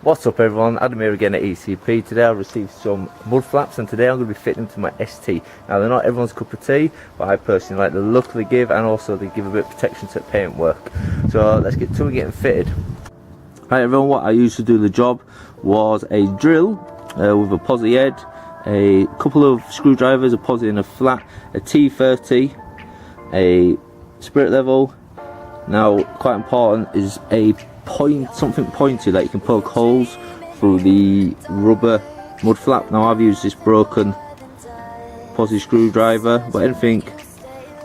What's up everyone, Adam here again at ECP. Today I received some mud flaps and today I'm going to be fitting them to my ST. Now they're not everyone's cup of tea, but I personally like the look they give and also they give a bit of protection to paint work. So let's get to getting fitted. Right everyone, what I used to do the job was a drill with a posi head, a couple of screwdrivers, a posi and a flat, a T30, a spirit level. Now quite important is a something pointy that you can poke holes through the rubber mud flap. Now I've used this broken posi screwdriver, but anything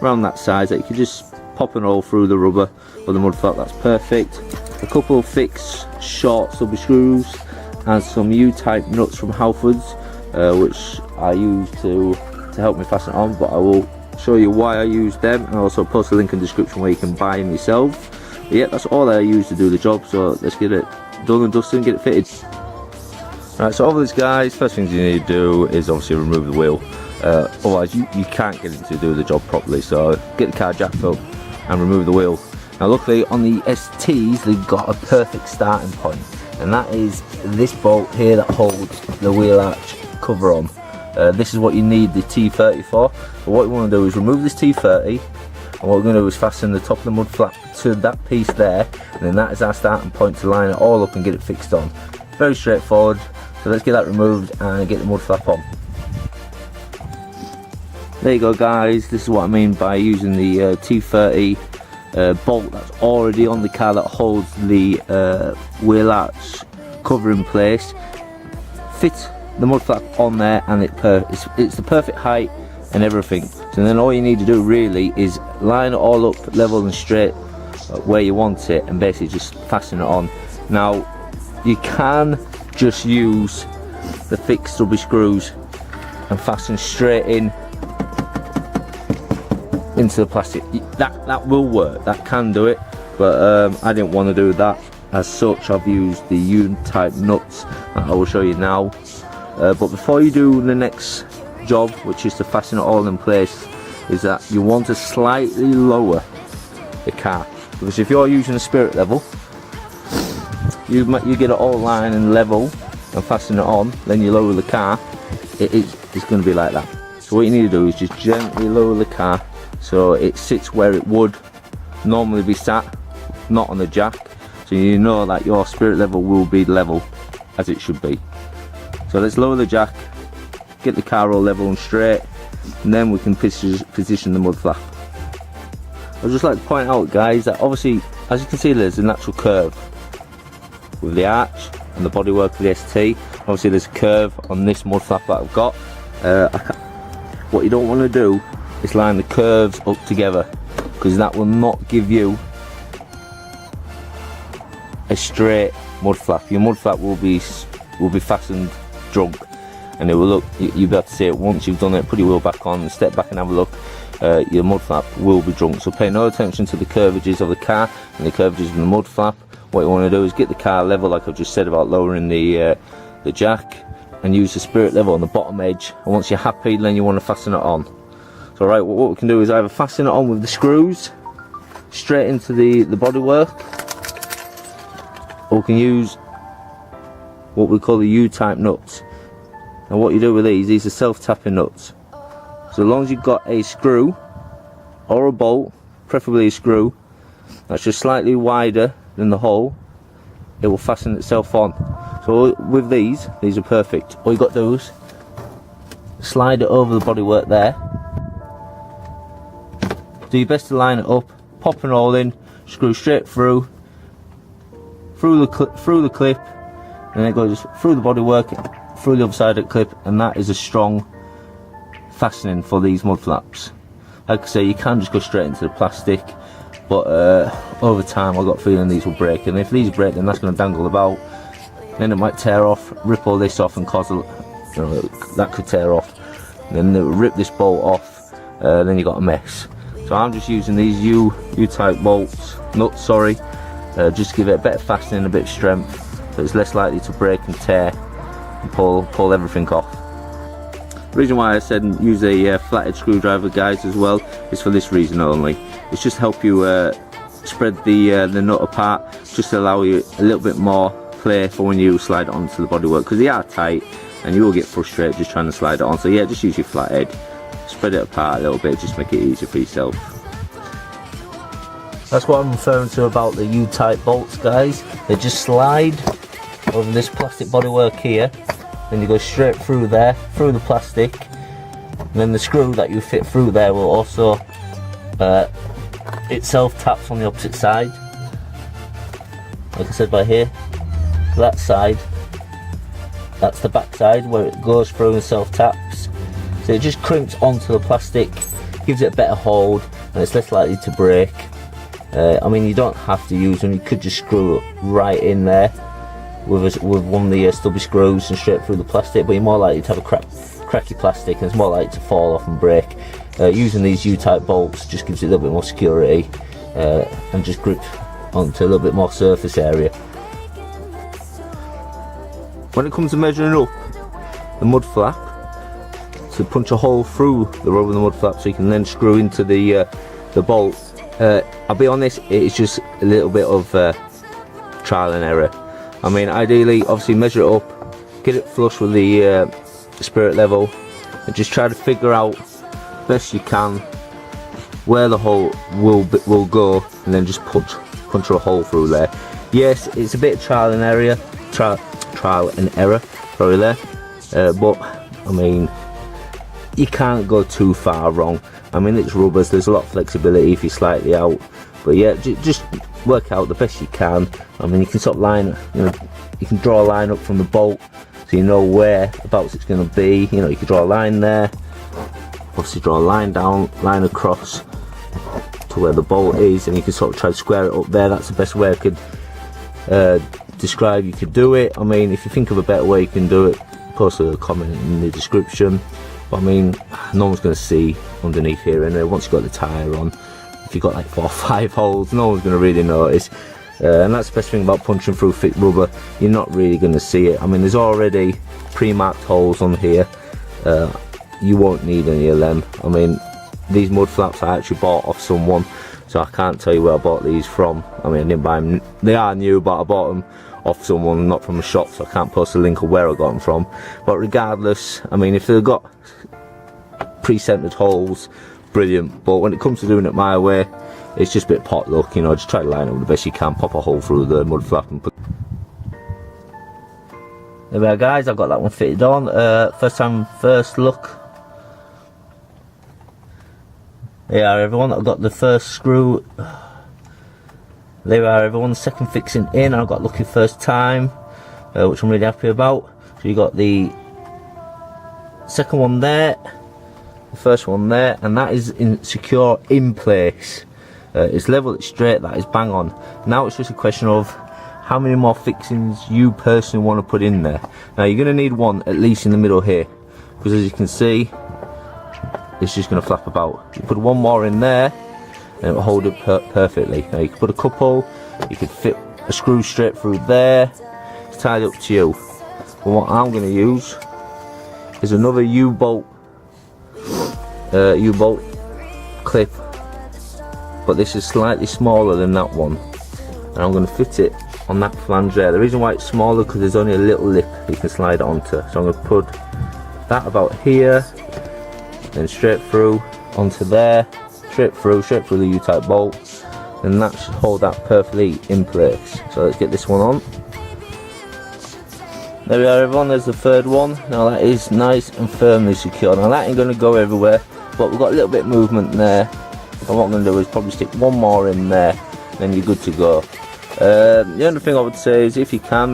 around that size that you can just pop an hole through the rubber or the mud flap, that's perfect. A couple of fixed short stubby screws and some U-type nuts from Halfords, which I use to help me fasten it on, but I will show you why I use them and also post a link in the description where you can buy them yourself. But yeah, that's all I use to do the job, so let's get it done and dusted and get it fitted. Right, so over this guys, first things you need to do is obviously remove the wheel, otherwise you can't get it to do the job properly. So get the car jacked up and remove the wheel. Now luckily on the STs they've got a perfect starting point, and that is this bolt here that holds the wheel arch cover on. This is what you need the T30 for. But what you want to do is remove this T30, and what we're going to do is fasten the top of the mud flap to that piece there, and then that is our starting point to line it all up and get it fixed on. Very straightforward. So let's get that removed and get the mud flap on. There you go guys, this is what I mean by using the T30 bolt that's already on the car that holds the wheel arch cover in place. Fit the mud flap on there and it's the perfect height and everything. So then all you need to do really is line it all up level and straight where you want it and basically just fasten it on. Now you can just use the fixed stubby screws and fasten straight in into the plastic. That will work, that can do it, but I didn't want to do that. As such I've used the U-type nuts that I will show you now. But before you do the next job, which is to fasten it all in place, is that you want to slightly lower the car, because if you're using a spirit level, you get it all line and level and fasten it on, then you lower the car, it's going to be like that. So what you need to do is just gently lower the car so it sits where it would normally be sat, not on the jack, so you know that your spirit level will be level as it should be. So let's lower the jack, get the car all level and straight, and then we can position the mud flap. I'd just like to point out guys that obviously, as you can see, there's a natural curve with the arch and the bodywork of the ST. Obviously there's a curve on this mud flap that I've got. What you don't want to do is line the curves up together, because that will not give you a straight mud flap. Your mud flap will be fastened drunk, and it will look, you'll be able to see it once you've done it. Put your wheel back on and step back and have a look. Your mud flap will be drunk, so pay no attention to the curvages of the car and the curvages of the mud flap. What you want to do is get the car level, like I've just said about lowering the jack, and use the spirit level on the bottom edge, and once you're happy then you want to fasten it on. So right, what we can do is either fasten it on with the screws straight into the bodywork, or we can use what we call the U-type nuts. And what you do with these are self-tapping nuts. So as long as you've got a screw or a bolt, preferably a screw, that's just slightly wider than the hole, it will fasten itself on. So with these are perfect. All you got to do is slide it over the bodywork there. Do your best to line it up, pop an hole in, screw straight through the clip, and then it goes through the bodywork, through the other side of the clip, and that is a strong fastening for these mud flaps. Like I say, you can just go straight into the plastic, but over time I've got a feeling these will break, and if these break then that's going to dangle about, then it might tear off, rip all this off and cause that could tear off, and then it will rip this bolt off, then you got a mess. So I'm just using these U-type nuts, just to give it a bit of fastening, a bit of strength, so it's less likely to break and tear and pull everything off. The reason why I said use a flathead screwdriver guys as well is for this reason only. It's just to help you spread the nut apart, just to allow you a little bit more play for when you slide it onto the bodywork, because they are tight and you will get frustrated just trying to slide it on. So yeah, just use your flat head, spread it apart a little bit, just make it easier for yourself. That's what I'm referring to about the U-type bolts, guys. They just slide over this plastic bodywork here, then you go straight through there, through the plastic, and then the screw that you fit through there will also itself taps on the opposite side, like I said, by here. That side, that's the back side where it goes through and self taps, so it just crimps onto the plastic, gives it a better hold, and it's less likely to break. I mean, you don't have to use them, you could just screw it right in there with one of the stubby screws and straight through the plastic, but you're more likely to have a cracky plastic and it's more likely to fall off and break. Using these U-type bolts just gives it a little bit more security and just grip onto a little bit more surface area. When it comes to measuring up the mud flap, so punch a hole through the rubber of the mud flap so you can then screw into the bolt. I'll be honest, it's just a little bit of trial and error. I mean, ideally, obviously measure it up, get it flush with the spirit level, and just try to figure out best you can where the hole will go, and then just punch a hole through there. Yes, it's a bit of trial and error, sorry there, but I mean, you can't go too far wrong. I mean, it's rubbers, there's a lot of flexibility if you're slightly out, but yeah, just work out the best you can. I mean, you can sort of line, you can draw a line up from the bolt so you know whereabouts it's going to be. You know, you can draw a line there, obviously draw a line down, line across to where the bolt is, and you can sort of try to square it up there. That's the best way I could describe you could do it. I mean, if you think of a better way you can do it, post a comment in the description. But I mean, no one's going to see underneath here anyway. Once you've got the tyre on, if you've got like 4 or 5 holes, no one's going to really notice. And that's the best thing about punching through thick rubber, you're not really going to see it. I mean, there's already pre-marked holes on here, you won't need any of them. I mean, these mud flaps I actually bought off someone, so I can't tell you where I bought these from. I mean, I didn't buy them, they are new, but I bought them off someone, not from a shop, so I can't post a link of where I got them from. But regardless, I mean, if they've got pre-centered holes, brilliant. But when it comes to doing it my way, it's just a bit pot luck, you know. Just try to line up the best you can, pop a hole through the mud flap and put. There we are, guys, I've got that one fitted on. First time, first look. There you are, everyone, I've got the first screw. There we are, everyone, second fixing in. I've got lucky first time, which I'm really happy about. So you got the second one there, the first one there, and that is secure in place. It's level, it's straight, that is bang on. Now it's just a question of how many more fixings you personally want to put in there. Now you're going to need one at least in the middle here, because as you can see, it's just going to flap about. You put one more in there and it will hold it perfectly. Now you can put a couple, you could fit a screw straight through there. It's entirely up to you. But what I'm going to use is another U-bolt clip, but this is slightly smaller than that one, and I'm going to fit it on that flange there. The reason why it's smaller because there's only a little lip you can slide it onto, so I'm going to put that about here, then straight through onto there, straight through the U-type bolt, and that should hold that perfectly in place. So let's get this one on. There we are, everyone, there's the third one. Now that is nice and firmly secure. Now that ain't going to go everywhere, but we've got a little bit of movement there. And what I'm going to do is probably stick one more in there, then you're good to go. The only thing I would say is, if you can,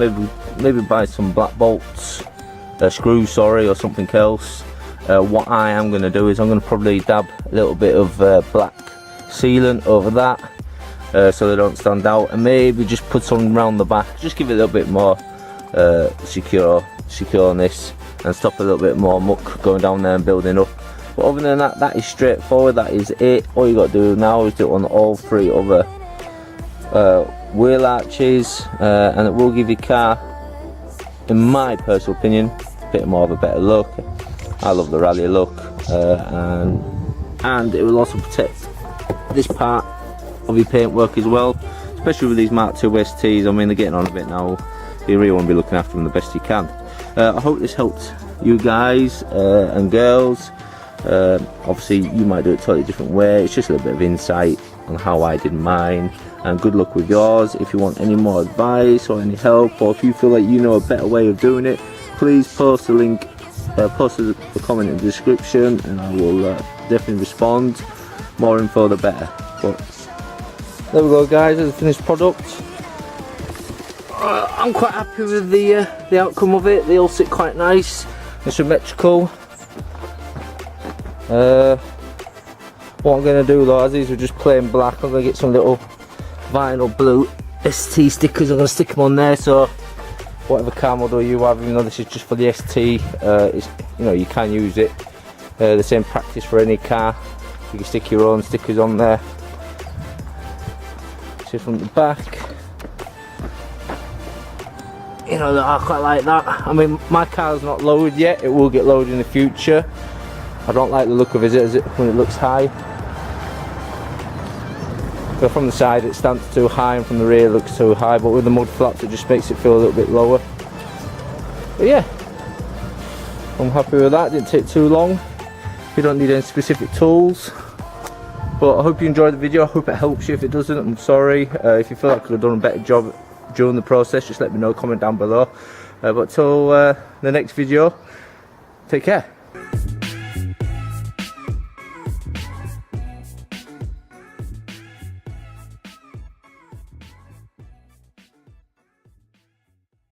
maybe buy some black bolts, screws, sorry, or something else. What I am going to do is I'm going to probably dab a little bit of black sealant over that, so they don't stand out, and maybe just put something around the back, just give it a little bit more secureness, and stop a little bit more muck going down there and building up. But other than that, that is straightforward, that is it. All you got to do now is do it on all 3 other wheel arches, and it will give your car, in my personal opinion, a bit more of a better look. I love the rally look, and it will also protect this part of your paintwork as well, especially with these Mark II STs. I mean, they're getting on a bit now. So you really want to be looking after them the best you can. I hope this helped you guys and girls. Obviously you might do it a totally different way. It's just a little bit of insight on how I did mine, and good luck with yours. If you want any more advice or any help, or if you feel like you know a better way of doing it, please post the link, post a comment in the description, and I will definitely respond. More info the better. But there we go guys, there's the finished product. I'm quite happy with the outcome of it. They all sit quite nice and symmetrical. What I'm going to do though, as these are just plain black, I'm going to get some little vinyl blue ST stickers. I'm going to stick them on there, so whatever car model you have, even though this is just for the ST, it's, you know, you can use it. The same practice for any car. You can stick your own stickers on there. See from the back. You know, I quite like that. I mean, my car's not lowered yet. It will get lowered in the future. I don't like the look of it when it looks high. But from the side it stands too high, and from the rear it looks too high, but with the mud flaps it just makes it feel a little bit lower. But yeah, I'm happy with that. Didn't take too long. You don't need any specific tools. But I hope you enjoyed the video. I hope it helps you. If it doesn't, I'm sorry. If you feel like I could have done a better job during the process, just let me know, comment down below. But till the next video, take care.